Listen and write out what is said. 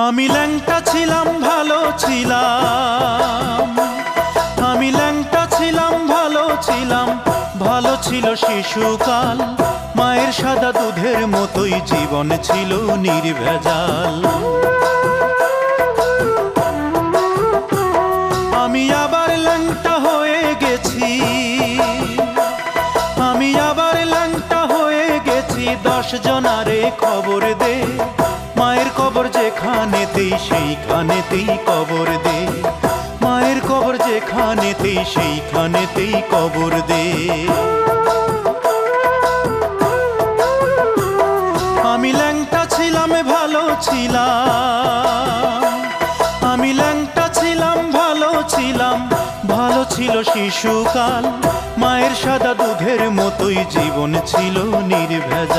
আমি ল্যাংটা ছিলাম ভালো ছিলাম, আমি ল্যাংটা ছিলাম ভালো ছিলাম, ভালো ছিল শিশুকাল। মায়ের সাদা দুধের মতোই জীবন ছিল নির্ভেজাল। আমি আবার ল্যাংটা হয়ে গেছি, আমি আবার ল্যাংটা হয়ে গেছি। 10 জনারে খবর দে, মায়ের কবর যেখানেতেই সেইখানেতেই কবর দে, মায়ের কবর যেখানেতেই সেইখানেতেই কবর দে। আমি ল্যাংটা ছিলাম ভালো ছিলাম, আমি ল্যাংটা ছিলাম ভালো ছিলাম, ভালো ছিল শিশুকাল। মায়ের সাদা দুধের মতোই জীবন ছিল নির্ভেজাল।